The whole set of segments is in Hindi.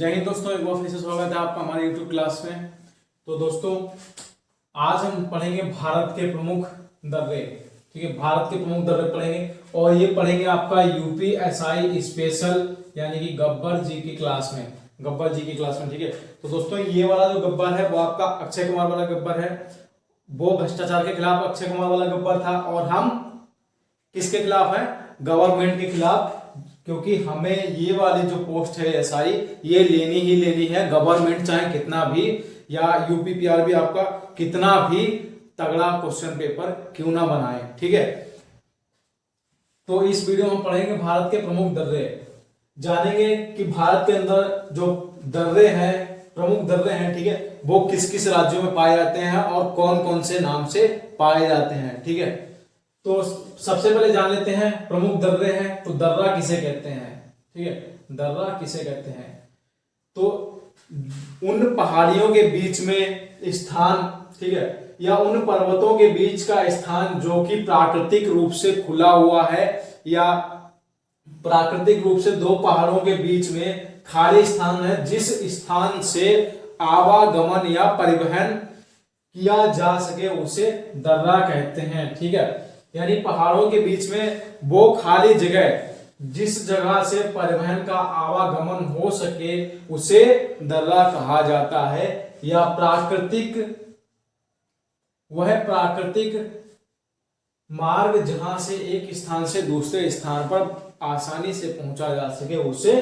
जय हिंद दोस्तों, एक बार फिर से स्वागत है आपका हमारे YouTube क्लास में। तो दोस्तों आज हम पढ़ेंगे भारत के प्रमुख दर्रे। ठीक है, भारत के प्रमुख दर्रे पढ़ेंगे और ये पढ़ेंगे आपका यूपीएसआई स्पेशल यानी कि गब्बर जी की क्लास में, गब्बर जी की क्लास में। ठीक है, तो दोस्तों ये वाला जो गब्बर है वो आपका अक्षय कुमार वाला गब्बर है। वो भ्रष्टाचार के खिलाफ अक्षय कुमार वाला गब्बर था और हम किसके खिलाफ है? गवर्नमेंट के खिलाफ, क्योंकि हमें ये वाली जो पोस्ट है एसआई ये लेनी ही लेनी है। गवर्नमेंट चाहे कितना भी या यूपीपीआरबी आपका कितना भी तगड़ा क्वेश्चन पेपर क्यों ना बनाए। ठीक है, तो इस वीडियो में हम पढ़ेंगे भारत के प्रमुख दर्रे, जानेंगे कि भारत के अंदर जो दर्रे हैं, प्रमुख दर्रे हैं, ठीक है, वो किस किस राज्यों में पाए जाते हैं और कौन कौन से नाम से पाए जाते हैं। ठीक है, तो सबसे पहले जान लेते हैं प्रमुख दर्रे हैं तो दर्रा किसे कहते हैं। ठीक है, दर्रा किसे कहते हैं? तो उन पहाड़ियों के बीच में स्थान, ठीक है, या उन पर्वतों के बीच का स्थान जो कि प्राकृतिक रूप से खुला हुआ है या प्राकृतिक रूप से दो पहाड़ों के बीच में खाली स्थान है, जिस स्थान से आवागमन या परिवहन किया जा सके उसे दर्रा कहते हैं। ठीक है, यानी पहाड़ों के बीच में वो खाली जगह जिस जगह से परिवहन का आवागमन हो सके उसे दर्रा कहा जाता है, या वह प्राकृतिक मार्ग जहां से एक स्थान से दूसरे स्थान पर आसानी से पहुंचा जा सके उसे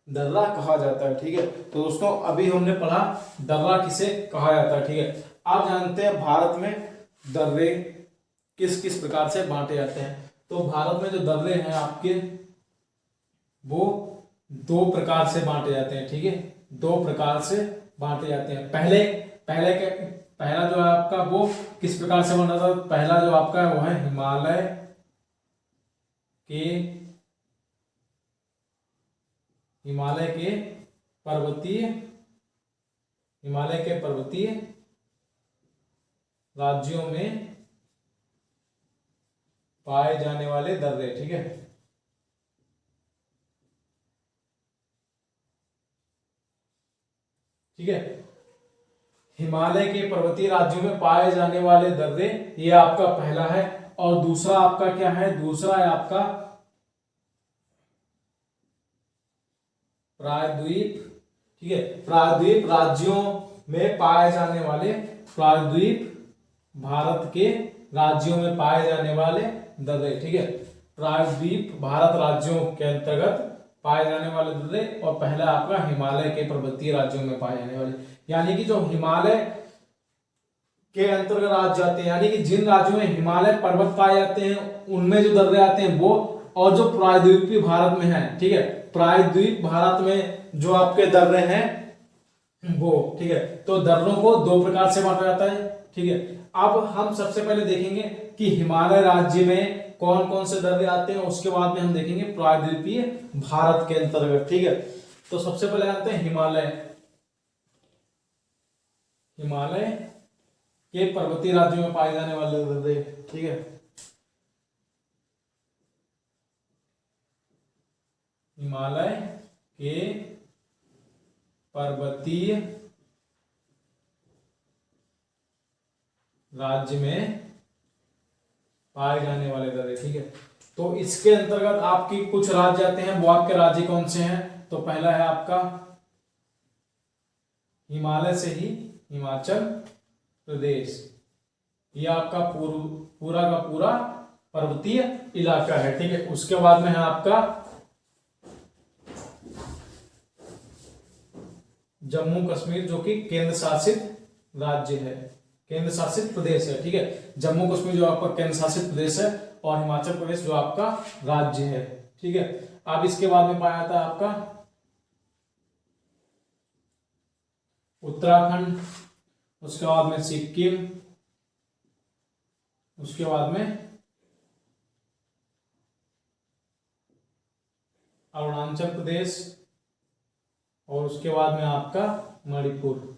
दर्रा कहा जाता है। ठीक है, तो दोस्तों अभी हमने पढ़ा दर्रा किसे कहा जाता है। ठीक है, आप जानते हैं भारत में दर्रे किस किस प्रकार से बांटे जाते हैं। तो भारत में जो दर्रे हैं आपके वो दो प्रकार से बांटे जाते हैं। ठीक है, दो प्रकार से बांटे जाते हैं। पहला जो है आपका वो किस प्रकार से बांटा था? पहला जो आपका है वो है हिमालय के पर्वतीय राज्यों में पाए जाने वाले दर्रे। ठीक है, ठीक है, हिमालय के पर्वतीय राज्यों में पाए जाने वाले दर्रे, ये आपका पहला है। और दूसरा आपका क्या है? दूसरा है आपका प्रायद्वीप। ठीक है, प्रायद्वीप राज्यों में पाए जाने वाले, प्रायद्वीप भारत के राज्यों में पाए जाने वाले दर्रे। ठीक है, प्रायद्वीप भारत राज्यों के अंतर्गत पाए जाने वाले दर्रे। और पहला आपका हिमालय के पर्वतीय राज्यों में पाए जाने वाले, यानी कि जो हिमालय के अंतर्गत राज्य आते हैं, यानी कि जिन राज्यों में हिमालय पर्वत पाए जाते हैं उनमें जो दर्रे आते हैं वो, और जो प्रायद्वीपीय भारत में है, ठीक है, प्रायद्वीप भारत में जो आपके दर्रे हैं वो, ठीक है, तो दर्रों को दो प्रकार से बांटा जाता है। ठीक है, अब हम सबसे पहले देखेंगे कि हिमालय राज्य में कौन कौन से दर्रे आते हैं, उसके बाद में हम देखेंगे प्रायद्वीपीय भारत के अंतर्गत। ठीक है, तो सबसे पहले आते हैं हिमालय के पर्वतीय राज्यों में पाए जाने वाले दर्रे। ठीक है, हिमालय के पर्वतीय राज्य में पाए जाने वाले दर्रे। ठीक है, तो इसके अंतर्गत आपकी कुछ राज्य आते हैं। वो आपके राज्य कौन से हैं? तो पहला है आपका हिमालय से ही हिमाचल प्रदेश, ये आपका पूरा का पूरा पर्वतीय इलाका है। ठीक है, उसके बाद में है आपका जम्मू कश्मीर, जो कि केंद्र शासित राज्य है, केंद्र शासित प्रदेश है। ठीक है, जम्मू कश्मीर जो आपका केंद्र शासित प्रदेश है और हिमाचल प्रदेश जो आपका राज्य है। ठीक है, अब इसके बाद में पाया जाता है आपका उत्तराखंड, उसके बाद में सिक्किम, उसके बाद में अरुणाचल प्रदेश और उसके बाद में आपका मणिपुर।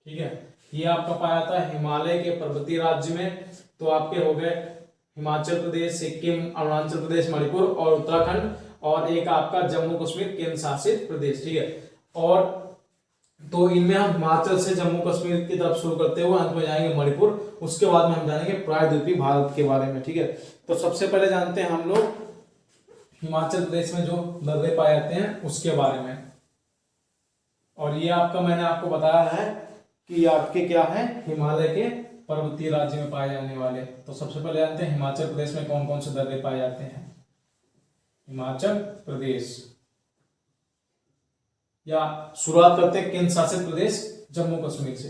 ठीक है, ये आपका पाया था हिमालय के पर्वतीय राज्य में। तो आपके हो गए हिमाचल प्रदेश, सिक्किम, अरुणाचल प्रदेश, मणिपुर और उत्तराखंड। और एक आपका जम्मू कश्मीर केंद्र शासित प्रदेश, ठीक है। और तो इनमें हम हिमाचल से जम्मू कश्मीर की तरफ शुरू करते हुए अंत में जाएंगे मणिपुर, उसके बाद में हम जानेंगे प्रायद्वीपीय भारत के बारे में, ठीक है। तो सबसे पहले जानते हैं हम लोग हिमाचल प्रदेश में जो दर्रे पाए जाते हैं उसके बारे में। और ये आपका मैंने आपको बताया है कि आपके क्या है, हिमालय के पर्वतीय राज्य में पाए जाने वाले। तो सबसे पहले जानते हैं हिमाचल प्रदेश में कौन कौन से दर्रे पाए जाते हैं। हिमाचल प्रदेश, या शुरुआत करते हैं केंद्र शासित प्रदेश जम्मू कश्मीर से।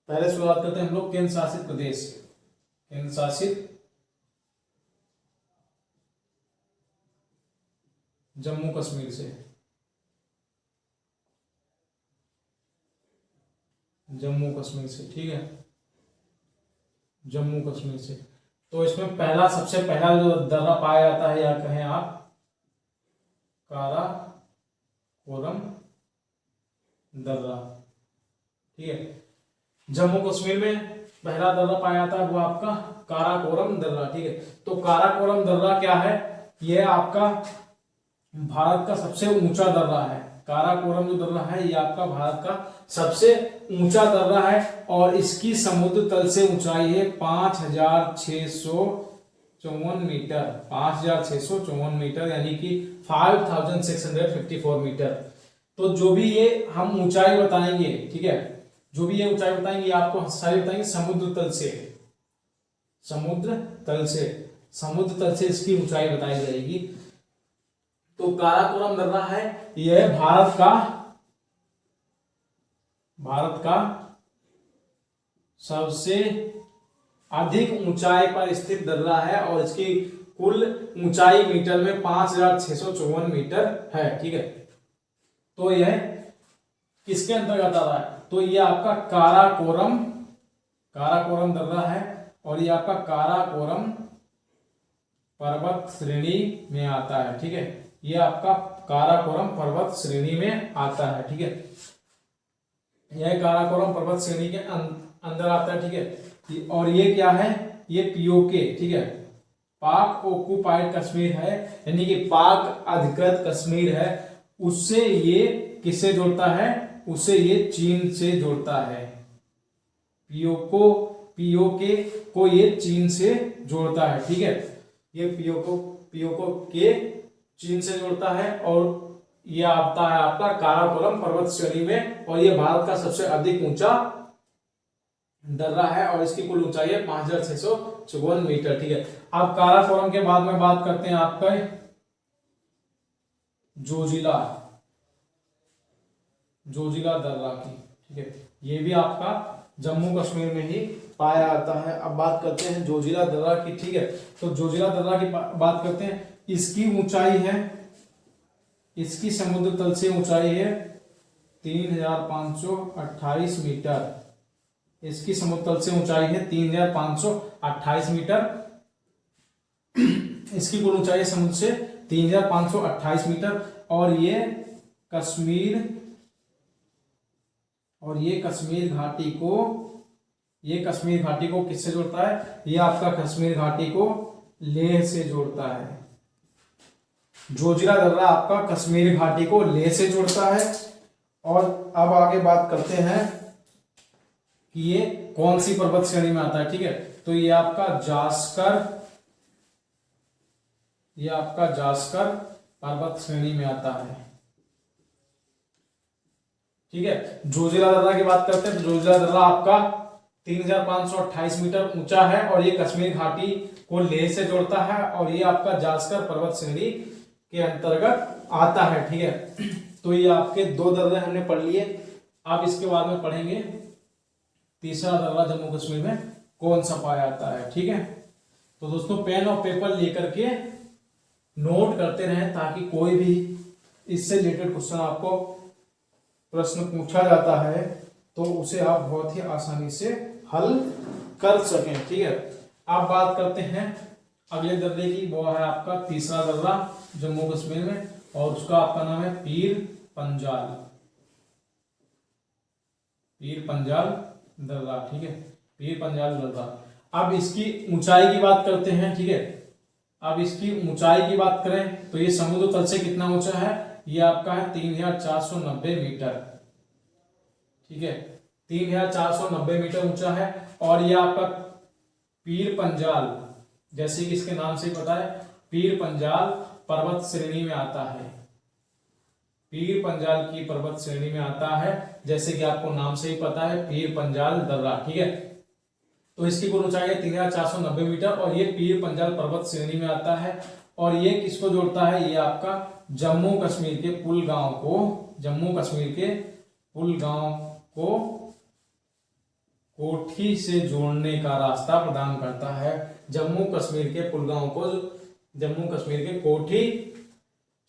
पहले शुरुआत करते हैं हम लोग केंद्र शासित प्रदेश, केंद्र शासित जम्मू कश्मीर से। जम्मू कश्मीर से, ठीक है, जम्मू कश्मीर से। तो इसमें पहला, सबसे पहला जो दर्रा पाया जाता है, या कहें आप काराकोरम दर्रा, ठीक है। जम्मू कश्मीर में पहला दर्रा पाया जाता है वो आपका काराकोरम दर्रा, ठीक है। तो काराकोरम दर्रा क्या है, यह आपका भारत का सबसे ऊंचा दर्रा है। काराकोरम जो दर्रा है ये आपका भारत का सबसे ऊंचा दर्रा है और इसकी समुद्र तल से ऊंचाई है 5654 मीटर, 5654 मीटर, यानी कि 5654 मीटर। तो जो भी ये हम ऊंचाई बताएंगे, ठीक है, जो भी ये ऊंचाई बताएंगे आपको सारी बताएंगे समुद्र तल से, समुद्र तल से, समुद्र तल से इसकी ऊंचाई बताई जाएगी। तो काराकोरम दर्रा है यह भारत का सबसे अधिक ऊंचाई पर स्थित दर्रा है और इसकी कुल ऊंचाई मीटर में 5654 मीटर है, ठीक है। तो यह किसके अंतर्गत आ रहा है, तो यह आपका काराकोरम दर्रा है और यह आपका काराकोरम पर्वत श्रेणी में आता है, ठीक है। यह आपका काराकोरम पर्वत श्रेणी में आता है, ठीक है। यह काराकोरम पर्वत श्रेणी के अंदर आता है, ठीक है। और ये क्या है, ये पीओके, ठीक है, पाक ऑक्युपाइड कश्मीर है, यानी कि पाक अधिकृत कश्मीर है, उससे ये किससे जोड़ता है, उससे ये चीन से जोड़ता है। पीओके को ये चीन से जोड़ता है, ठीक है। ये पीओको के चीन से जोड़ता है और ये आता है आपका काराकोरम पर्वत श्रेणी में और ये भारत का सबसे अधिक ऊंचा दर्रा है और इसकी कुल ऊंचाई है 5654 मीटर, ठीक है। अब काराकोरम के बाद में बात करते हैं आपका जोजिला दर्रा की, ठीक है। ये भी आपका जम्मू कश्मीर में ही पाया जाता है। अब बात करते हैं जोजिला दर्रा की, ठीक है। तो जोजिला दर्रा की बात करते हैं, इसकी ऊंचाई है, इसकी समुद्र तल से ऊंचाई है 3528 मीटर, इसकी समुद्र तल से ऊंचाई है 3528 मीटर, इसकी कुल ऊंचाई है समुद्र से 3528 मीटर और ये कश्मीर घाटी को किससे जोड़ता है, ये आपका कश्मीर घाटी को लेह से जोड़ता है। जोजिला दर्रा आपका कश्मीर घाटी को लेह से जोड़ता है। और अब आगे बात करते हैं कि ये कौन सी पर्वत श्रेणी में आता है, ठीक है। तो ये आपका जास्कर पर्वत श्रेणी में आता है, ठीक है। जोजिला दर्रा की बात करते हैं तो जोजिला दर्रा आपका 3528 मीटर ऊंचा है और ये कश्मीर घाटी को लेह से जोड़ता है और ये आपका जास्कर पर्वत श्रेणी के अंतर्गत आता है, ठीक है। तो ये आपके दो दर्रे हमने पढ़ लिए। अब इसके बाद में पढ़ेंगे तीसरा दर्रा जम्मू कश्मीर में कौन सा पाया जाता है, ठीक है। तो दोस्तों पेन और पेपर लेकर के नोट करते रहें ताकि कोई भी इससे रिलेटेड क्वेश्चन आपको प्रश्न पूछा जाता है तो उसे आप बहुत ही आसानी से हल कर सकें, ठीक है। अब बात करते हैं अगले दर्रे की, वो है आपका तीसरा दर्रा जम्मू कश्मीर में और उसका आपका नाम है पीर पंजाल दर्रा, ठीक है, पीर पंजाल दर्रा। अब इसकी ऊंचाई की बात करते हैं, ठीक है। अब इसकी ऊंचाई की बात करें तो ये समुद्र तल से कितना ऊंचा है, ये आपका है 3490 मीटर। ठीक है, 3490 मीटर ऊंचा है। और ये आपका पीर पंजाल, जैसे कि इसके नाम से ही पता है, पीर पंजाल पर्वत श्रेणी में आता है। पीर पंजाल की पर्वत श्रेणी में आता है, जैसे कि आपको नाम से ही पता है, पीर पंजाल दर्रा। ठीक है, तो इसकी कुल ऊंचाई है 3490 मीटर और ये पीर पंजाल पर्वत श्रेणी में आता है। और ये किसको जोड़ता है, ये आपका जम्मू कश्मीर के पुलगांव को, जम्मू कश्मीर के पुलगांव को कोठी से जोड़ने का रास्ता प्रदान करता है। जम्मू कश्मीर के पुलगांव को जम्मू कश्मीर के कोठी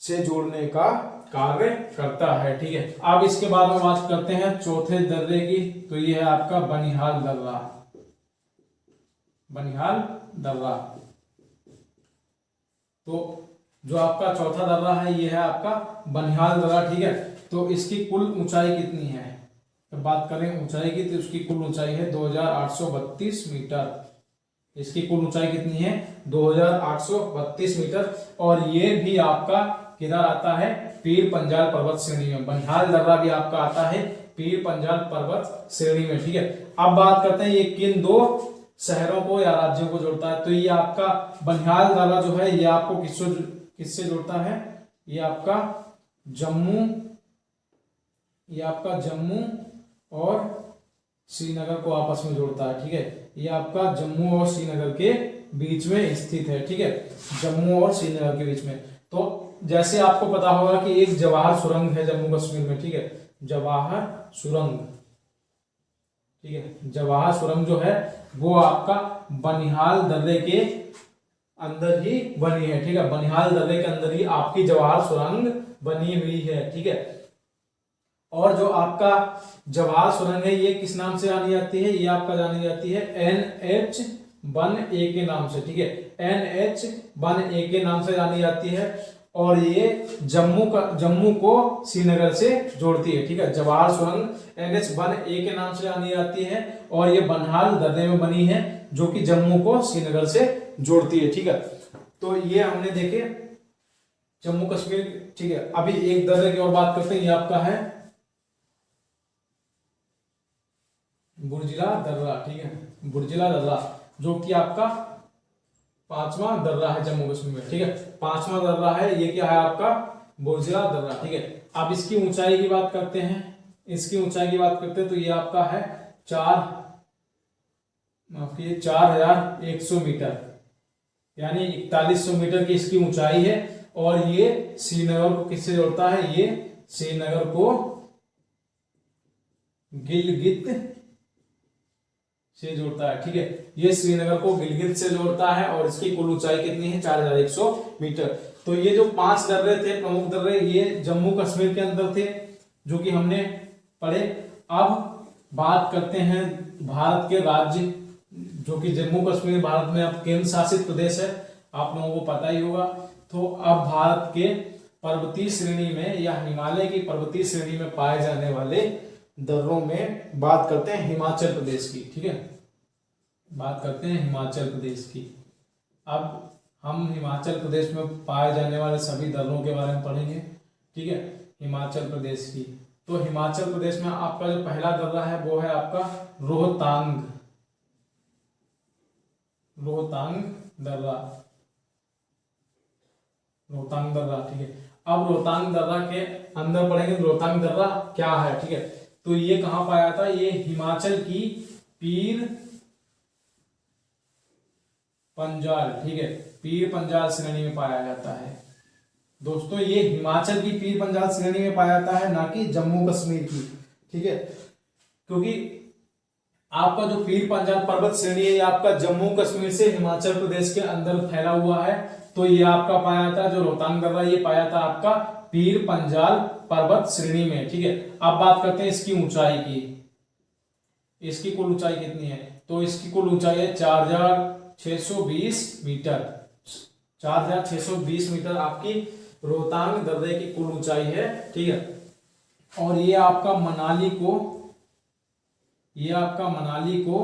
से जोड़ने का कार्य करता है। ठीक है, अब इसके बाद में बात करते हैं चौथे दर्रे की, तो ये है आपका बनिहाल दर्रा। बनिहाल दर्रा, तो जो आपका चौथा दर्रा है ये है आपका बनिहाल दर्रा। ठीक है, तो इसकी कुल ऊंचाई कितनी है, तो बात करें ऊंचाई की तो उसकी कुल ऊंचाई है 2832 मीटर। इसकी कुल ऊंचाई कितनी है, 2832 मीटर। और ये भी आपका किधर आता है, पीर पंजाल पर्वत श्रेणी में। बनिहाल दर्रा भी आपका आता है पीर पंजाल पर्वत श्रेणी में। ठीक है, अब बात करते हैं ये किन दो शहरों को या राज्यों को जोड़ता है, तो ये आपका बनिहाल दर्रा जो है ये आपको किससे जोड़ता है, ये आपका जम्मू और श्रीनगर को आपस में जोड़ता है। ठीक है, ये आपका जम्मू और श्रीनगर के बीच में स्थित है। ठीक है, जम्मू और श्रीनगर के बीच में। तो जैसे आपको पता होगा कि एक जवाहर सुरंग है जम्मू कश्मीर में। ठीक है, जवाहर सुरंग, ठीक है, जवाहर सुरंग जो है वो आपका बनिहाल दर्रे के अंदर ही बनी है। ठीक है, बनिहाल दर्रे के अंदर ही आपकी जवाहर सुरंग बनी हुई है। ठीक है, और जो आपका जवाहर सुरंग है ये किस नाम से जानी जाती है, ये आपका जानी जाती है NH-1A के नाम से। ठीक है, NH-1A के नाम से जानी जाती है। और ये जम्मू को श्रीनगर से जोड़ती है। ठीक है, जवाहर सुरंग NH-1A के नाम से जानी जाती है और ये बनिहाल दर्रे में बनी है जो कि जम्मू को श्रीनगर से जोड़ती है। ठीक है, तो ये हमने देखे जम्मू कश्मीर। ठीक है, अभी एक दर्रे की और बात करते हैं, ये आपका है बुर्जिला दर्रा। ठीक है, बुर्जिला दर्रा जो कि आपका 5वां दर्रा है जम्मू कश्मीर में। ठीक है, 5वां दर्रा है, ये क्या है आपका बुर्जिला दर्रा। ठीक है, अब इसकी ऊंचाई की बात करते हैं, इसकी ऊंचाई की बात करते हैं तो ये आपका है 4100 मीटर, यानी 4100 मीटर की इसकी ऊंचाई है। और ये श्रीनगर को किससे जोड़ता है, ये श्रीनगर को गिलगित से जोड़ता है। ठीक है, ये श्रीनगर को गिलगित से जोड़ता है और इसकी कुल ऊंचाई कितनी है, 4100 मीटर। तो ये जो 5 दर्रे थे, प्रमुख दर्रे, ये जम्मू कश्मीर के अंदर थे जो कि हमने पढ़े। अब बात करते हैं भारत के राज्य, जो कि जम्मू कश्मीर भारत में अब केंद्र शासित प्रदेश है, आप लोगों को पता ही होगा। तो अब भारत के पर्वतीय श्रेणी में या हिमालय की पर्वतीय श्रेणी में पाए जाने वाले दर्रों में बात करते हैं हिमाचल प्रदेश की। ठीक है, बात करते हैं हिमाचल प्रदेश की। अब हम हिमाचल प्रदेश में पाए जाने वाले सभी दर्रों के बारे में पढ़ेंगे। ठीक है, हिमाचल प्रदेश की, तो हिमाचल प्रदेश में आपका जो पहला दर्रा है वो है आपका रोहतांग, रोहतांग दर्रा, रोहतांग दर्रा। ठीक है, अब रोहतांग दर्रा के अंदर पढ़ेंगे रोहतांग दर्रा क्या है। ठीक है, तो ये कहां पाया था, ये हिमाचल की पीर पंजाल, ठीक है, पीर पंजाल श्रेणी में पाया जाता है। दोस्तों ये हिमाचल की पीर पंजाल श्रेणी में पाया जाता है, ना कि जम्मू कश्मीर की। ठीक है, क्योंकि आपका जो पीर पंजाल पर्वत श्रेणी है ये आपका जम्मू कश्मीर से हिमाचल प्रदेश के अंदर फैला हुआ है। तो ये आपका पाया था जो रोहतांग दर्रा, ये पाया था आपका पीर पंजाल पर्वत श्रेणी में। ठीक है, अब बात करते हैं इसकी ऊंचाई की, इसकी कुल ऊंचाई कितनी है, तो इसकी कुल ऊंचाई है 4620 मीटर। 4620 मीटर आपकी रोहतांग दर्रे की कुल ऊंचाई है। ठीक है, और ये आपका मनाली को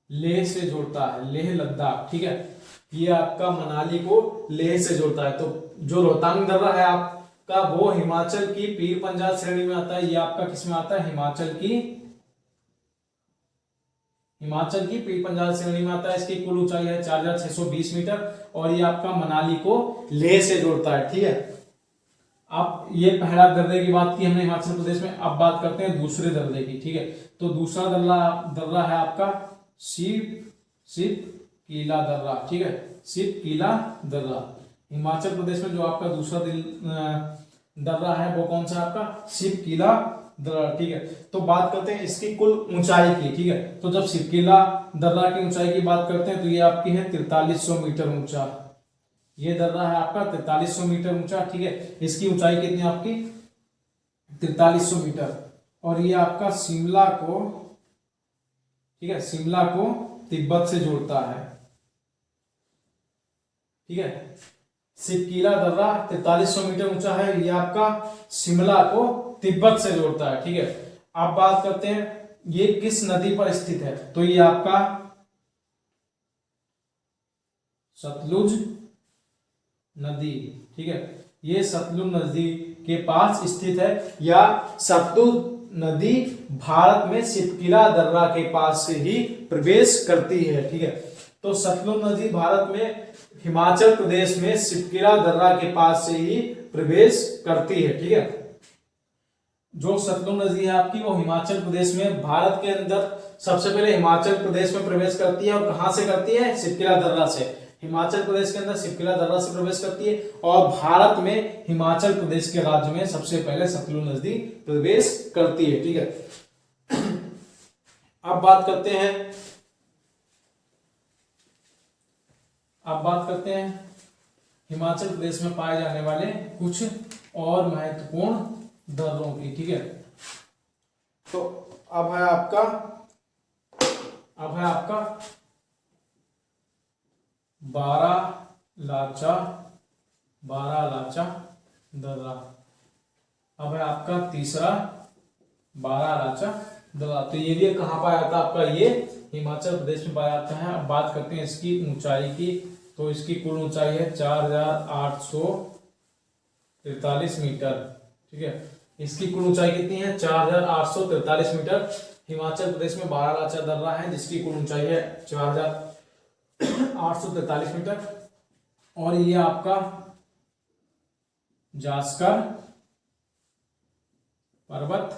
लेह से जोड़ता है, लेह लद्दाख। ठीक है, ये आपका मनाली को लेह से जोड़ता है। तो जो रोहतांग दर्रा है आपका वो हिमाचल की पीर पंजाल श्रेणी में आता है। ये आपका किस में आता है? हिमाचल की पीर पंजाल श्रेणी में आता है। इसकी कुल ऊंचाई है 4620 मीटर और ये आपका मनाली को लेह से जोड़ता है। ठीक है, अब ये पहला दर्रे की बात की हमने हिमाचल प्रदेश में। अब बात करते हैं दूसरे दर्रे की। ठीक है, तो दूसरा दर्रा है आपका शिव कीला दर्रा। ठीक है, शिव कीला दर्रा हिमाचल प्रदेश में जो आपका दूसरा दर्रा है वो कौन सा आपका? शिव कीला दर्रा। ठीक है, तो बात करते हैं इसकी कुल ऊंचाई की। ठीक है, तो जब शिव कीला दर्रा की ऊंचाई की बात करते हैं तो ये आपकी है 4300 मीटर ऊंचा। ये दर्रा है आपका 4300 मीटर ऊंचा। ठीक है, इसकी ऊंचाई कितनी आपकी? 4300 मीटर। और ये आपका शिमला को, ठीक है, शिमला को तिब्बत से जोड़ता है। ठीक है, शिवकीला दर्रा 4300 मीटर ऊंचा है। ये आपका शिमला को तिब्बत से जोड़ता है। ठीक है, अब बात करते हैं ये किस नदी पर स्थित है? तो ये आपका सतलुज नदी। ठीक है, ये सतलुज नदी के पास स्थित है या सतलुज नदी भारत में शिवकीला दर्रा के पास से ही प्रवेश करती है। ठीक है, तो सतलुज नदी भारत में हिमाचल प्रदेश में शिवकीला दर्रा के पास से ही प्रवेश करती है। ठीक है, जो सतलुज नदी है आपकी वो हिमाचल प्रदेश में, भारत के अंदर सबसे पहले हिमाचल प्रदेश में प्रवेश करती है। और कहां से करती है? शिवकीला दर्रा से। हिमाचल प्रदेश के अंदर शिवकीला दर्रा से प्रवेश करती है और भारत में हिमाचल प्रदेश के राज्य में सबसे पहले सतलुज नदी प्रवेश करती है। ठीक है, अब बात करते हैं हिमाचल प्रदेश में पाए जाने वाले कुछ और महत्वपूर्ण दर्रों की। ठीक है, तो अब है आपका बारालाचा दर्रा। अब है आपका तीसरा बारालाचा दर्रा। तो ये भी कहाँ पाया जाता है आपका? ये हिमाचल प्रदेश में पाया जाता है। अब बात करते हैं इसकी ऊंचाई की। तो इसकी कुल ऊंचाई है 4843 मीटर। ठीक है, इसकी कुल ऊंचाई कितनी है? 4843 मीटर। हिमाचल प्रदेश में बारालाचा दर्रा है जिसकी कुल ऊंचाई है 4843 मीटर और ये आपका जास्कर पर्वत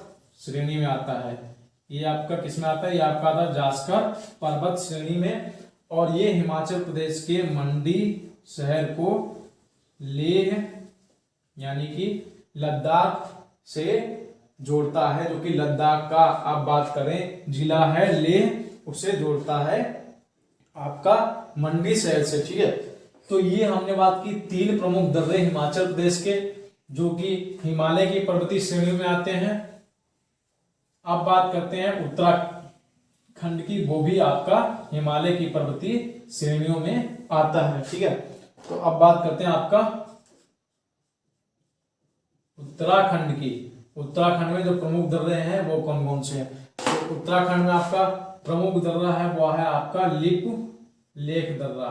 श्रेणी में आता है। ये आपका किस में आता है? ये आपका आता है जास्कर पर्वत श्रेणी में। और ये हिमाचल प्रदेश के मंडी शहर को लेह यानी कि लद्दाख से जोड़ता है, जो कि लद्दाख का आप बात करें जिला है लेह, उसे जोड़ता है आपका मंडी शहर से। ठीक है, तो ये हमने बात की 3 प्रमुख दर्रे हिमाचल प्रदेश के जो कि हिमालय की पर्वतीय श्रेणियों में आते हैं। अब बात करते हैं उत्तराखंड की, वो भी आपका हिमालय की पर्वतीय श्रेणियों में आता है। ठीक है, तो अब बात करते हैं आपका उत्तराखंड की। उत्तराखंड में जो प्रमुख दर्रे हैं वो कौन कौन से हैं? तो उत्तराखंड में आपका प्रमुख दर्रा है वो है आपका लिप लेक दर्रा।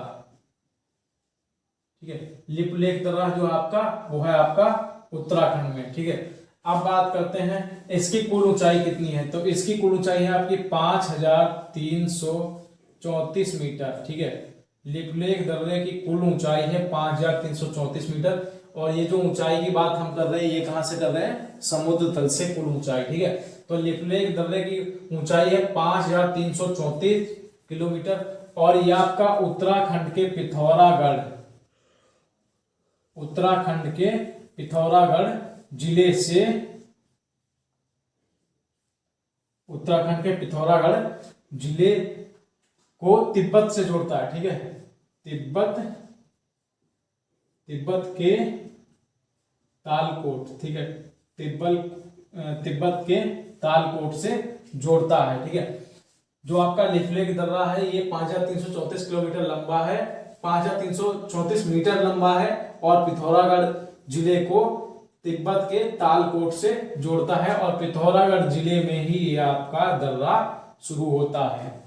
ठीक है, लिप लेक दर्रा जो आपका वो है आपका उत्तराखंड में। ठीक है, अब बात करते हैं इसकी कुल ऊंचाई कितनी है। तो इसकी कुल ऊंचाई है आपकी 5334 मीटर। ठीक है, लिप लेक दर्रे की कुल ऊंचाई है 5334 मीटर। और ये जो ऊंचाई की बात हम कर रहे हैं ये कहां से कर रहे हैं? समुद्र तल से कुल ऊंचाई। ठीक है, तो लिप लेक दर्रे की ऊंचाई है 5334 किलोमीटर और ये आपका उत्तराखंड के पिथौरागढ़ जिले से, उत्तराखंड के पिथौरागढ़ जिले को तिब्बत से जोड़ता है। ठीक है, तिब्बत के तालकोट। ठीक है, तिब्बत के तालकोट से जोड़ता है। ठीक है, जो आपका लिप लेक दर्रा है ये 5334 किलोमीटर लंबा है, 5334 मीटर लंबा है और पिथौरागढ़ जिले को तिब्बत के तालकोट से जोड़ता है और पिथौरागढ़ जिले में ही ये आपका दर्रा शुरू होता है।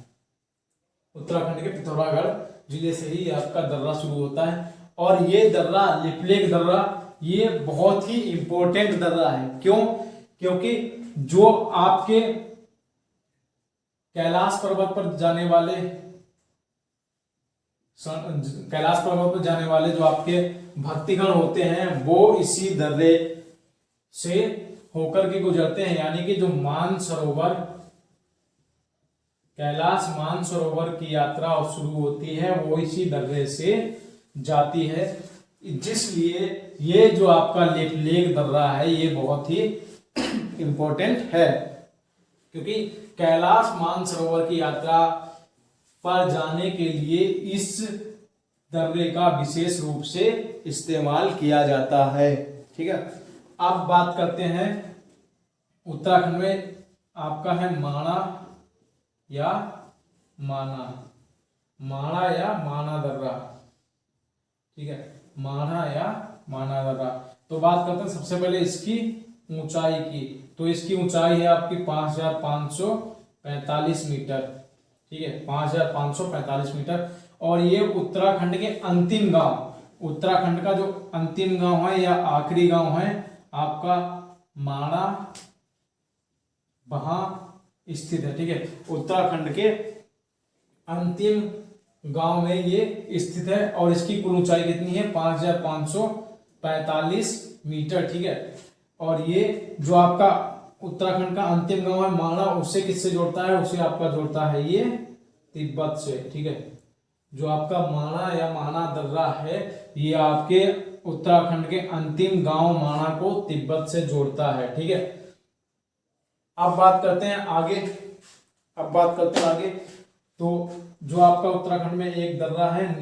उत्तराखंड के पिथौरागढ़ जिले से ही आपका दर्रा शुरू होता है। और ये दर्रा लिपलेख दर्रा ये बहुत ही इंपॉर्टेंट दर्रा है। क्यों? क्योंकि जो आपके कैलाश पर्वत पर जाने वाले जो आपके भक्तिगण होते हैं वो इसी दर्रे से होकर के गुजरते हैं। यानी कि जो मानसरोवर कैलाश मानसरोवर की यात्रा शुरू होती है वो इसी दर्रे से जाती है। जिसलिए ये जो आपका लिपलेख दर्रा है ये बहुत ही इंपॉर्टेंट है, क्योंकि कैलाश मानसरोवर की यात्रा पर जाने के लिए इस दर्रे का विशेष रूप से इस्तेमाल किया जाता है। ठीक है, अब बात करते हैं उत्तराखंड में आपका है माणा या माना दर्रा। ठीक है, माणा या माना दर्रा। तो बात करते हैं सबसे पहले इसकी ऊंचाई की। तो इसकी ऊंचाई है आपकी 5545 मीटर। ठीक है, 5545 मीटर। और ये उत्तराखंड के अंतिम गांव, उत्तराखंड का जो अंतिम गांव है या आखिरी गांव है आपका माणा, वहां स्थित है। ठीक है, उत्तराखंड के अंतिम गांव में ये स्थित है। और इसकी कुल ऊंचाई कितनी है? 5545 मीटर। ठीक है, और ये जो आपका उत्तराखंड का अंतिम गांव है माणा, उससे किससे जोड़ता है? उसे आपका जोड़ता है ये तिब्बत से। ठीक है, जो आपका माणा या माना दर्रा है ये आपके उत्तराखंड के अंतिम गांव माणा को तिब्बत से जोड़ता है। ठीक है, अब बात करते हैं आगे। तो जो आपका उत्तराखंड में एक दर्रा है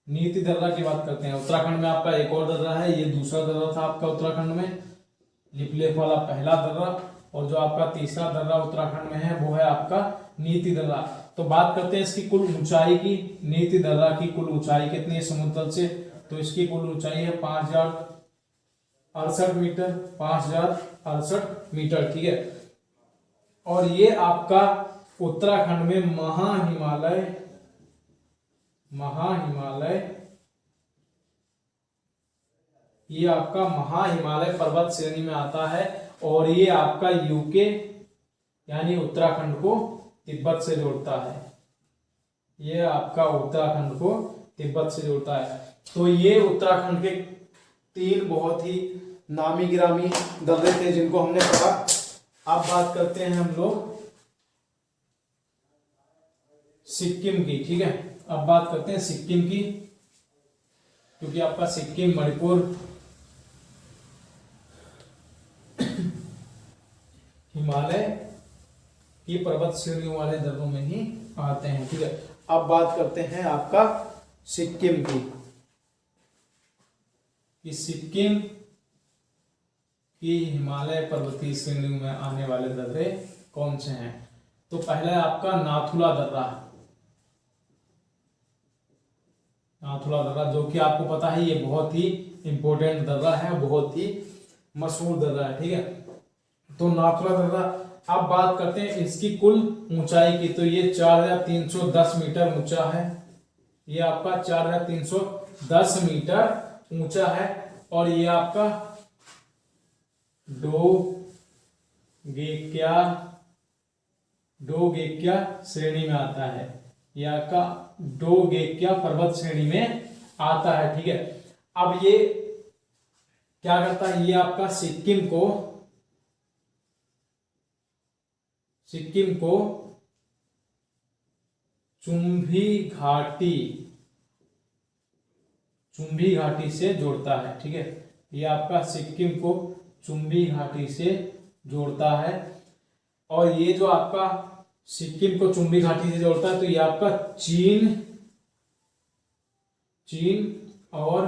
नीति दर्रा की बात करते हैं। उत्तराखंड में आपका एक और दर्रा है, ये दूसरा दर्रा था आपका उत्तराखंड में, लिपलेख वाला पहला दर्रा। और जो आपका तीसरा दर्रा उत्तराखंड में है वो है आपका नीति दर्रा। तो बात करते हैं इसकी कुल ऊंचाई की। नीति दर्रा की कुल ऊंचाई कितनी है समुद्र तल से? तो इसकी कुल ऊंचाई है 5068 मीटर, 5068 मीटर। ठीक है, और ये आपका उत्तराखंड में महाहिमालय ये आपका महाहिमालय पर्वत श्रेणी में आता है। और ये आपका यूके यानी उत्तराखंड को तिब्बत से जोड़ता है। ये आपका उत्तराखंड को तिब्बत से जोड़ता है। तो ये उत्तराखंड के 3 बहुत ही नामी गिरामी दर्रे थे जिनको हमने पढ़ा। अब बात करते हैं हम लोग सिक्किम की। ठीक है, अब बात करते हैं सिक्किम की, क्योंकि आपका सिक्किम मणिपुर हिमालय की पर्वत श्रेणियों वाले दर्रों में ही आते हैं। ठीक है, अब बात करते हैं आपका सिक्किम की, कि सिक्किम की हिमालय पर्वतीय श्रेणियों में आने वाले दर्रे कौन से हैं। तो पहला है आपका नाथुला दर्रा। नाथुला दर्रा जो कि आपको पता है ये बहुत ही इंपॉर्टेंट दर्रा है, बहुत ही मशहूर दर्रा है। ठीक है, तो नाथुला दर्रा। अब बात करते हैं इसकी कुल ऊंचाई की। तो ये 4310 मीटर ऊंचा है। ये आपका 4310 मीटर ऊंचा है। और ये आपका डोगेक्या श्रेणी में आता है। ये आपका डोगेक्या पर्वत श्रेणी में आता है। ठीक है, अब ये क्या करता है? ये आपका सिक्किम को चुंबी घाटी से जोड़ता है। ठीक है, ये आपका सिक्किम को चुंबी घाटी से जोड़ता है। और ये जो आपका सिक्किम को चुंबी घाटी से जोड़ता है तो ये आपका चीन और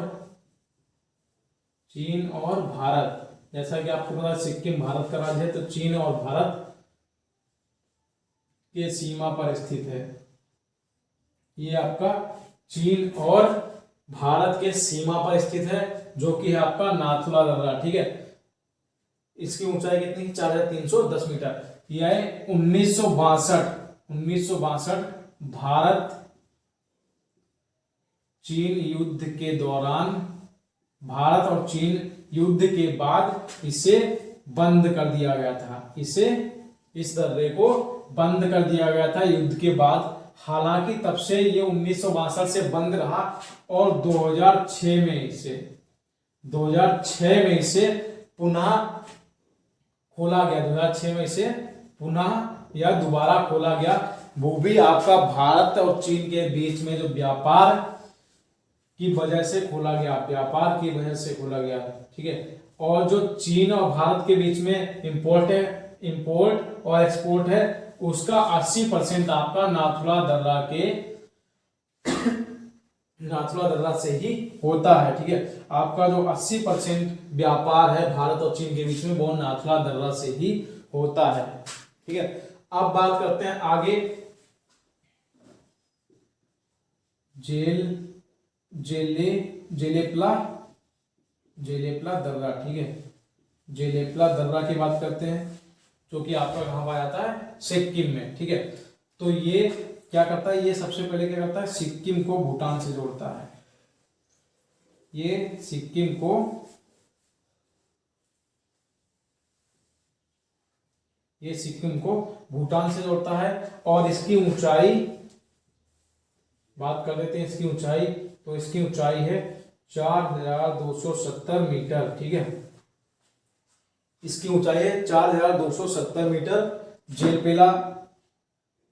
भारत, जैसा कि आपको पता है सिक्किम भारत का राज्य है, तो चीन और भारत के सीमा पर स्थित है। ये आपका चीन और भारत के सीमा पर स्थित है, जो कि है आपका नाथुला दर्रा। ठीक है, इसकी ऊंचाई कितनी? 4310 मीटर। यह 1962 1962 भारत चीन युद्ध के दौरान, भारत और चीन युद्ध के बाद इसे बंद कर दिया गया था। इस दर्रे को बंद कर दिया गया था युद्ध के बाद। हालांकि तब से ये 1962 से बंद रहा और 2006 में इसे पुनः खोला गया। 2006 में इसे पुनः या दोबारा खोला गया। वो भी आपका भारत और चीन के बीच में जो व्यापार की वजह से खोला गया, व्यापार की वजह से खोला गया, ठीक है। और जो चीन और भारत के बीच में इंपोर्ट और एक्सपोर्ट है, उसका 80% आपका नाथुला दर्रा से ही होता है, ठीक है। आपका जो 80% व्यापार है भारत और चीन के बीच में, वो नाथुला दर्रा से ही होता है, ठीक है। अब बात करते हैं आगे जेलेपला दर्रा, ठीक है। जेलेपला दर्रा की बात करते हैं, जो कि आपका कहां पाया जाता है, सिक्किम में, ठीक है। तो ये क्या करता है, ये सबसे पहले क्या करता है, सिक्किम को भूटान से जोड़ता है। ये सिक्किम को भूटान से जोड़ता है। और इसकी ऊंचाई बात कर लेते हैं, इसकी ऊंचाई। तो इसकी ऊंचाई है 4270 मीटर, ठीक है। इसकी ऊंचाई है 4270 मीटर।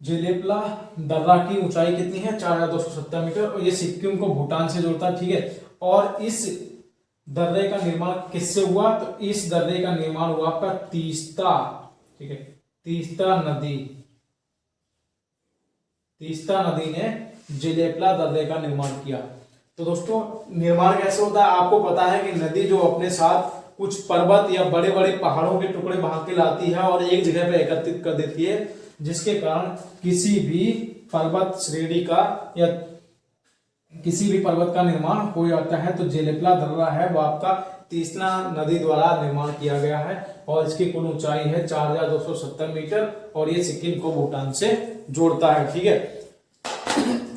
जेलेपला दर्रा की ऊंचाई कितनी है, 4270 मीटर। और ये सिक्किम को भूटान से जोड़ता है, ठीक है। और इस दर्रे का निर्माण किससे हुआ, तो इस दर्रे का निर्माण हुआ आपका तीस्ता, ठीक है। तीस्ता नदी ने जेलेपला दर्रे का निर्माण किया। तो दोस्तों, निर्माण कैसे होता है, आपको पता है कि नदी जो अपने साथ कुछ पर्वत या बड़े बड़े पहाड़ों के टुकड़े भाग के लाती है और एक जगह पे एकत्रित कर देती है, जिसके कारण किसी भी पर्वत श्रेणी का या किसी भी पर्वत का निर्माण हो जाता है। तो जेलेपला दर्रा है वो आपका तीस्ता नदी द्वारा निर्माण किया गया है और इसकी कुल ऊंचाई है 4270 मीटर और ये सिक्किम को भूटान से जोड़ता है, ठीक है।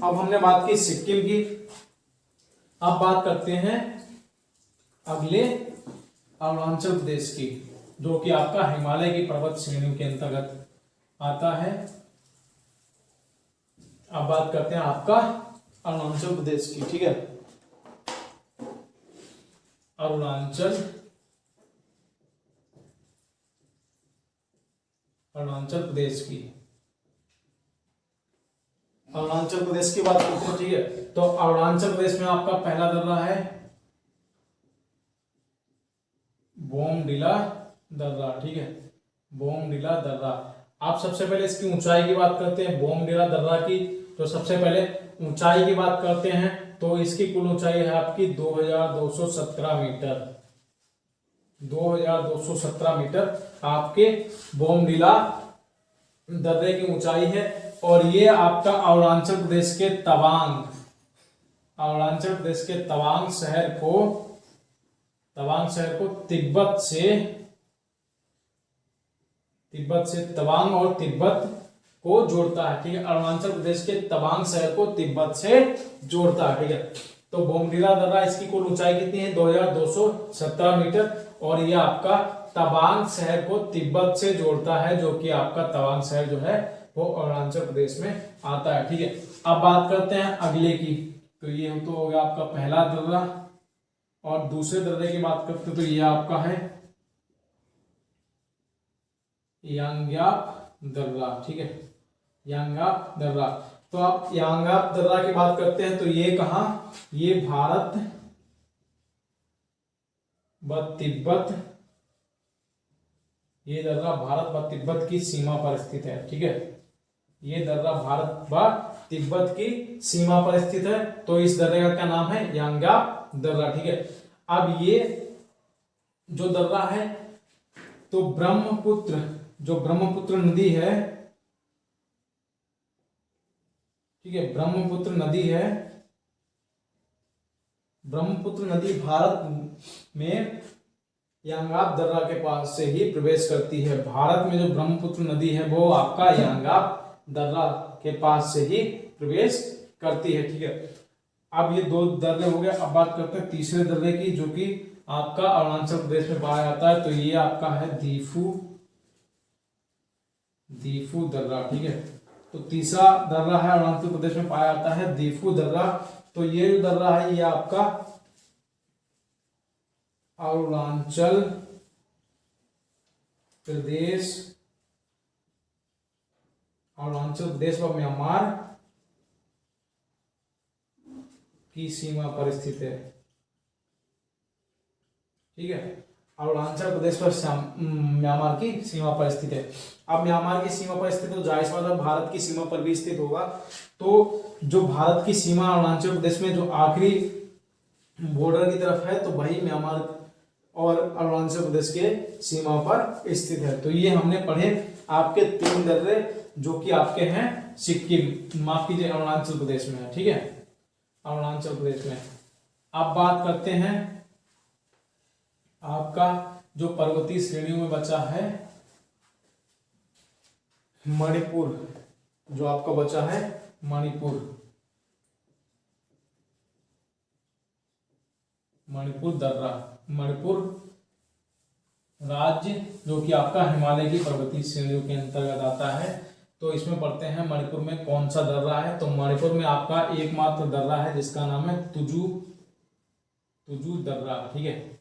अब हमने बात की सिक्किम की, अब बात करते हैं अगले अरुणाचल प्रदेश की, जो कि आपका हिमालय की पर्वत श्रेणी के अंतर्गत आता है। अब बात करते हैं आपका अरुणाचल प्रदेश की, ठीक है। अरुणाचल प्रदेश की बात करते हैं, ठीक है। तो अरुणाचल प्रदेश में आपका पहला दर्रा है बोमडिला दर्रा, ठीक है। बोमडिला दर्रा। आप सबसे पहले इसकी ऊंचाई की बात करते हैं बोमडिला दर्रा की। तो सबसे पहले ऊंचाई की बात करते हैं, तो इसकी कुल ऊंचाई है आपकी 2217 मीटर। 2217 मीटर आपके बोमडिला दर्रे की ऊंचाई है। और ये आपका अरुणाचल प्रदेश के तवांग शहर को तिब्बत से तवांग और तिब्बत को जोड़ता है, ठीक है। अरुणाचल प्रदेश के तवांग शहर को तिब्बत से जोड़ता है, ठीक है। तो बोमडिला दर्रा, इसकी कुल ऊंचाई कितनी है, 2217 मीटर और ये आपका तवांग शहर को तिब्बत से जोड़ता है, जो कि आपका तवांग शहर जो है वो अरुणाचल प्रदेश में आता है, ठीक है। अब बात करते हैं अगले की। तो ये तो हो गया आपका पहला दर्रा। और दूसरे दर्रे की बात करते हैं, तो ये आपका है यांग्याप दर्रा, ठीक है। यांग्याप दर्रा। तो आप यांग्याप दर्रा की बात करते हैं, तो ये कहां, ये भारत व तिब्बत, ये दर्रा भारत व तिब्बत की सीमा पर स्थित है, ठीक है। ये दर्रा भारत व तिब्बत की सीमा पर स्थित है। तो इस दर्रे का क्या नाम है, यांग्याप दर्रा, ठीक है। अब ये जो दर्रा है, तो ब्रह्मपुत्र नदी है, ठीक है। ब्रह्मपुत्र नदी भारत में यांग्याप दर्रा के पास से ही प्रवेश करती है। भारत में जो ब्रह्मपुत्र नदी है वो आपका यांग्याप दर्रा के पास से ही प्रवेश करती है। ठीक है, अब ये दो दर्रे हो गए। अब बात करते हैं तीसरे दर्रे की, जो कि आपका अरुणाचल प्रदेश में पाया जाता है। तो ये आपका है दीफू दर्रा। ठीक है, तो तीसरा दर्रा है अरुणाचल प्रदेश में पाया जाता है, दीफू दर्रा। तो ये जो दर्रा है ये आपका अरुणाचल प्रदेश व म्यांमार की सीमा पर स्थित है। ठीक है, अरुणाचल प्रदेश पर म्यांमार की सीमा पर स्थित है। अब म्यांमार की सीमा पर स्थित, तो जाहिर सी बात है भारत की सीमा पर भी स्थित होगा। तो जो भारत की सीमा अरुणाचल प्रदेश में जो आखिरी बॉर्डर की तरफ है, तो वही म्यांमार और अरुणाचल प्रदेश के सीमा पर स्थित है। तो ये हमने पढ़े आपके 3 दर्रे, जो कि आपके हैं सिक्किम, माफ कीजिए, अरुणाचल प्रदेश में है। ठीक है, अरुणाचल प्रदेश में। अब बात करते हैं आपका जो पर्वतीय श्रेणियों में बचा है मणिपुर, जो आपका बचा है मणिपुर दर्रा, मणिपुर राज्य, जो कि आपका हिमालय की पर्वतीय श्रेणियों के अंतर्गत आता है। तो इसमें पढ़ते हैं मणिपुर में कौन सा दर्रा है। तो मणिपुर में आपका एकमात्र दर्रा है जिसका नाम है तुजू दर्रा। ठीक है,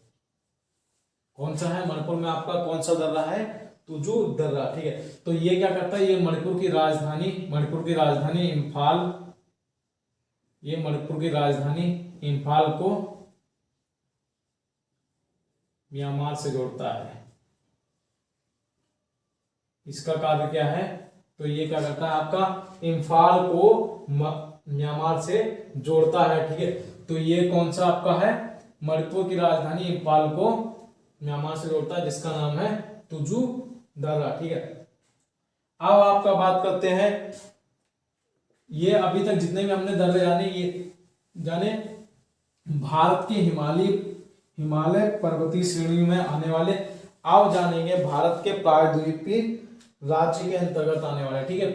कौन सा है मणिपुर में आपका, कौन सा दर्रा है, तुजू दर्रा। ठीक है, तो ये क्या करता है, ये मणिपुर की राजधानी इम्फाल को म्यांमार से जोड़ता है। इसका कार्य क्या है, तो ये क्या करता है, आपका इम्फाल को म्यांमार से जोड़ता है। ठीक है, तो ये कौन सा आपका है, मणिपुर की राजधानी इम्फाल को म्यांमार से जोड़ता है, जिसका नाम है तुजू दर्रा। ठीक है, अब आपका बात करते हैं, ये अभी तक जितने भी हमने दर्रे जाने भारत के हिमालय पर्वतीय श्रेणी में आने वाले। अब जानेंगे भारत के प्रायद्वीपीय राज्य के अंतर्गत आने वाले। ठीक है,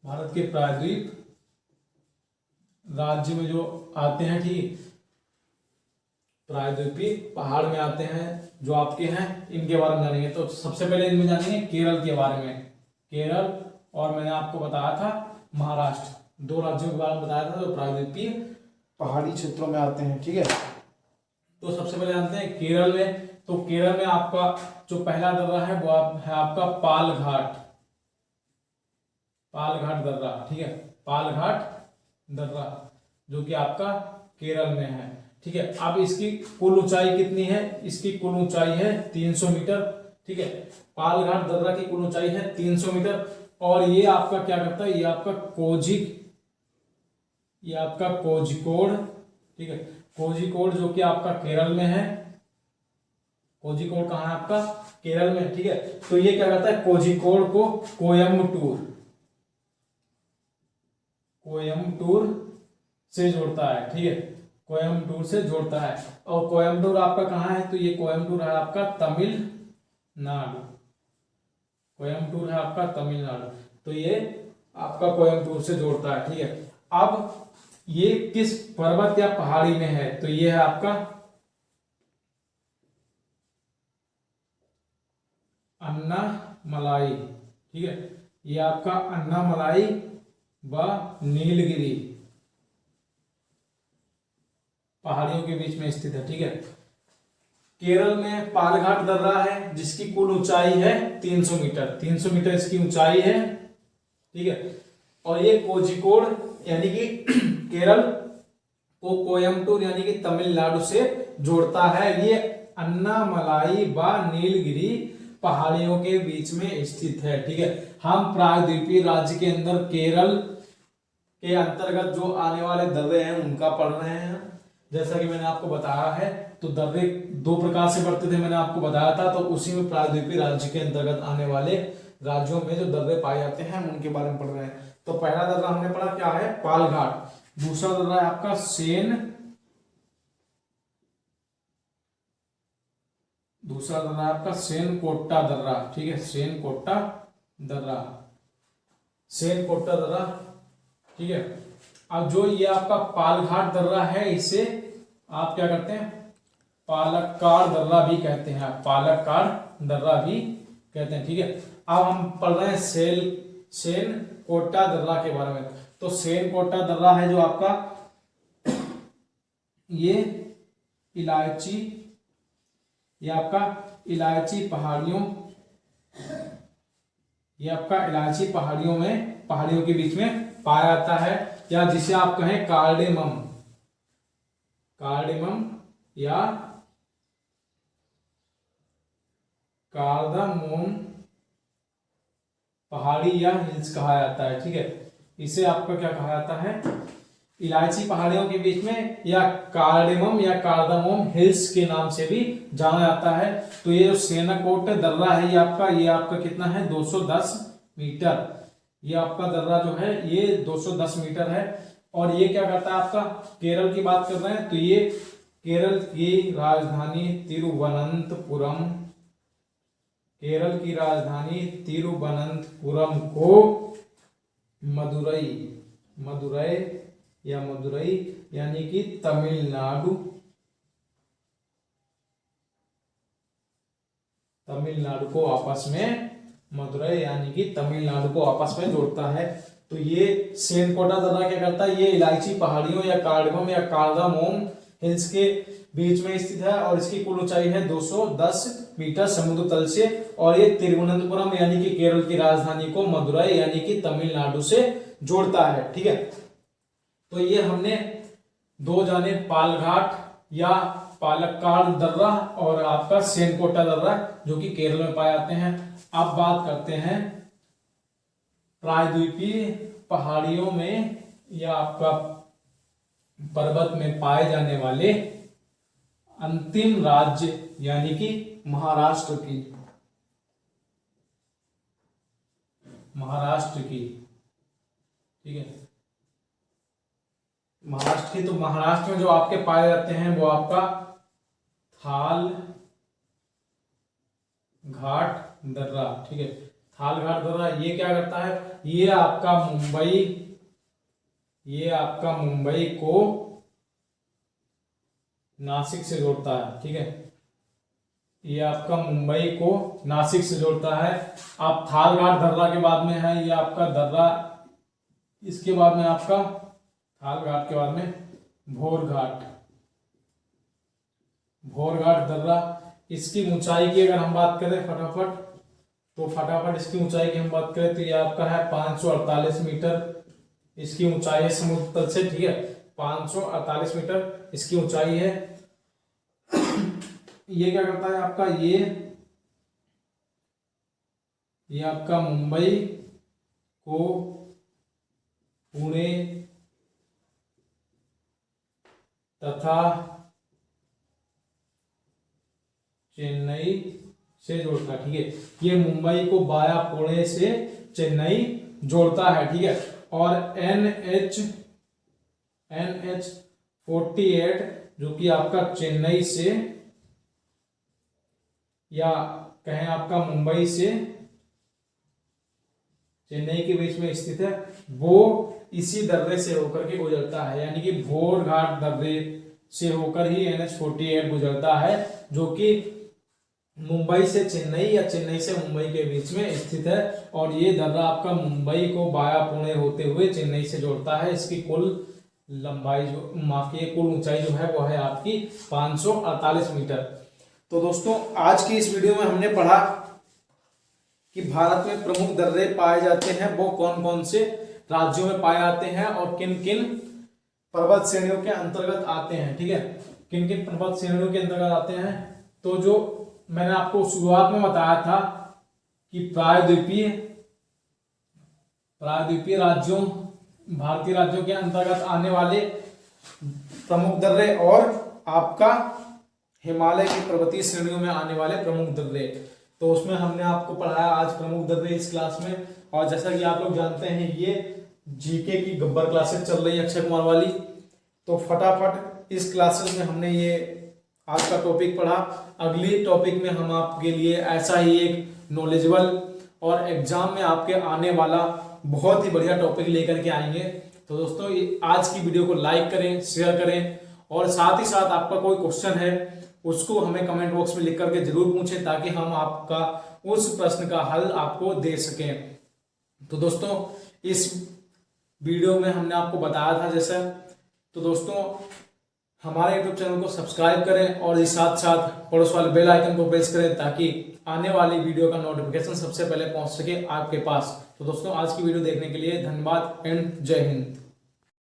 भारत के प्रायद्वीप राज्य में जो आते हैं, ठीक, प्रायद्वीपीय पहाड़ में आते हैं जो आपके हैं, इनके बारे में जानेंगे। तो सबसे पहले इनमें जानेंगे केरल के बारे में। केरल और मैंने आपको बताया था महाराष्ट्र, 2 राज्यों के बारे में बताया था जो प्रायद्वीपीय पहाड़ी क्षेत्रों में आते हैं। ठीक है, तो सबसे पहले जानते हैं केरल में। तो केरल में आपका जो पहला दर्रा है वो है आपका पालघाट दर्रा। ठीक है, पालघाट दर्रा जो कि आपका केरल में है। ठीक है, अब इसकी कुल ऊंचाई कितनी है, इसकी कुल ऊंचाई है 300 मीटर। ठीक है, पालघाट दर्रा की कुल ऊंचाई है 300 मीटर। और ये आपका क्या करता है, ये आपका कोझिकोड। ठीक है, कोझिकोड जो कि आपका केरल में है। कोझिकोड कहाँ है आपका, केरल में। ठीक है, तो ये क्या करता है, कोझिकोड को कोयम्बटूर से जोड़ता है। ठीक है, कोयम्बटूर से जोड़ता है। और कोयम्बटूर आपका कहाँ है, तो ये कोयम्बटूर है आपका तमिलनाडु। तो ये आपका कोयम्बटूर से जोड़ता है। ठीक है, अब ये किस पर्वत या पहाड़ी में है, तो ये है आपका अन्नामलाई। ठीक है, ये आपका अन्नामलाई व नीलगिरी पहाड़ियों के बीच में स्थित है। ठीक है, केरल में पालघाट दर्रा है जिसकी कुल ऊंचाई है 300 मीटर। 300 मीटर इसकी ऊंचाई है। ठीक है, और ये कोझिकोड यानी कि केरल को कोयम्बटूर यानी कि तमिलनाडु से जोड़ता है। ये अन्नामलाई व नीलगिरी पहाड़ियों के बीच में स्थित है। ठीक है, हम प्रायद्वीपीय राज्य के अंदर केरल के अंतर्गत जो आने वाले दर्रे हैं उनका पढ़ रहे हैं। जैसा कि मैंने आपको बताया है, तो दर्रे 2 प्रकार से बढ़ते थे, मैंने आपको बताया था। तो उसी में प्रायद्वीपीय राज्य के अंतर्गत आने वाले राज्यों में जो दर्रे पाए जाते हैं हम उनके बारे में पढ़ रहे हैं। तो पहला दर्रा हमने पढ़ा क्या है, पालघाट। दूसरा दर्रा है आपका सेनकोट्टा दर्रा। ठीक है, सेनकोट्टा दर्रा, सेन कोटा दर्रा, ठीक है। अब जो ये आपका पालघाट दर्रा है, इसे आप क्या करते हैं, पालक्काड़ दर्रा भी कहते हैं, पालक्काड़ दर्रा भी कहते हैं, ठीक है। अब हम पढ़ रहे हैं सेन कोटा दर्रा के बारे में। तो सेन कोटा दर्रा है जो आपका ये इलायची, ये आपका इलायची पहाड़ियों, ये आपका इलायची पहाड़ियों के बीच में पाया जाता है, या जिसे आप कहें कार्डेमम या कार्दामोम पहाड़ी या हिल्स कहा जाता है, ठीक है। इसे आपका क्या कहा जाता है, इलायची पहाड़ियों के बीच में, या कार्डेमम या कार्दामोम हिल्स के नाम से भी जाना जाता है। तो ये जो सेनाकोट दर्रा है, ये आपका कितना है, 210 मीटर। ये आपका दर्रा जो है ये 210 मीटर है। और ये क्या करता है, आपका केरल की बात कर रहे हैं, तो ये केरल की राजधानी तिरुवनंतपुरम को मदुरई यानी कि तमिलनाडु को आपस में, मदुरई यानी कि तमिलनाडु को आपस में जोड़ता है। तो ये सेनकोटा दर्रा क्या करता है, ये इलायची पहाड़ियों या कार्डमम या कार्दामोम हिल्स के बीच में स्थित है, और इसकी कुल ऊंचाई है 210 मीटर समुद्र तल से। और ये तिरुवनंतपुरम यानी कि केरल की राजधानी को मदुरई यानी कि तमिलनाडु से जोड़ता है, ठीक है। तो ये हमने दो जाने, पालघाट या पालक्काड़ दर्रा और आपका सेनकोटा दर्रा जो कि केरल में पाए जाते हैं। अब बात करते हैं प्रायद्वीपीय पहाड़ियों में या आपका पर्वत में पाए जाने वाले अंतिम राज्य यानी कि महाराष्ट्र की, ठीक है, महाराष्ट्र की। तो महाराष्ट्र में जो आपके पाए जाते हैं वो आपका थाल घाट दर्रा, ठीक है। थाल घाट दर्रा ये क्या करता है, ये आपका मुंबई को नासिक से जोड़ता है, ठीक है। ये आपका मुंबई को नासिक से जोड़ता है। आप थाल घाट दर्रा के बाद में है ये आपका दर्रा, इसके बाद में आपका थाल घाट के बाद में भोर घाट दर्रा। इसकी ऊंचाई की अगर हम बात करें फटाफट इसकी ऊंचाई की हम बात करें तो ये आपका है 548 मीटर इसकी ऊंचाई है समुद्र तल से, ठीक है। 548 मीटर इसकी ऊंचाई है। ये क्या करता है आपका, ये आपका मुंबई को पुणे तथा चेन्नई से जोड़ता है, ठीक है। ये मुंबई को बाया पुणे से चेन्नई जोड़ता है, ठीक है। और NH48 जो कि आपका चेन्नई से या कहें आपका मुंबई से चेन्नई के बीच में स्थित है, वो इसी दर्रे से होकर के गुजरता है, यानी कि भोर घाट दर्रे से होकर ही NH48 गुजरता है, जो कि मुंबई से चेन्नई या चेन्नई से मुंबई के बीच में स्थित है। और ये दर्रा आपका मुंबई को बाया पुणे होते हुए चेन्नई से जोड़ता है। इसकी कुल लंबाई कुल ऊंचाई जो है वो है आपकी 548 मीटर। तो दोस्तों आज की इस वीडियो में हमने पढ़ा कि भारत में प्रमुख दर्रे पाए जाते हैं वो कौन कौन से राज्यों में पाए जाते हैं और किन किन पर्वत श्रेणियों के अंतर्गत आते हैं, ठीक है। किन किन पर्वत श्रेणियों के अंतर्गत आते हैं, तो जो मैंने आपको शुरुआत में बताया था कि प्रायद्वीपीय राज्यों, भारतीय राज्यों के अंतर्गत आने वाले प्रमुख दर्रे और आपका हिमालय की पर्वतीय श्रेणियों में आने वाले प्रमुख दर्रे, तो उसमें हमने आपको पढ़ाया आज प्रमुख दर्रे इस क्लास में। और जैसा कि आप लोग जानते हैं ये जीके की गब्बर क्लासेस चल रही है अक्षय कुमार वाली, तो फटाफट इस क्लासेस में हमने ये आज का टॉपिक पढ़ा। अगली टॉपिक में हम आपके लिए ऐसा ही एक नॉलेजेबल और एग्जाम में आपके आने वाला बहुत ही बढ़िया टॉपिक लेकर के आएंगे। तो दोस्तों आज की वीडियो को लाइक करें, शेयर करें और साथ ही साथ आपका कोई क्वेश्चन है उसको हमें कमेंट बॉक्स में लिख करके जरूर पूछें ताकि हम आपका उस प्रश्न का हल आपको दे सकें। तो दोस्तों इस वीडियो में हमने आपको बताया था जैसे, तो दोस्तों हमारे यूट्यूब चैनल को सब्सक्राइब करें और इस साथ साथ पड़ोस वाले बेल आइकन को प्रेस करें ताकि आने वाली वीडियो का नोटिफिकेशन सबसे पहले पहुंच सके आपके पास। तो दोस्तों आज की वीडियो देखने के लिए धन्यवाद एंड जय हिंद।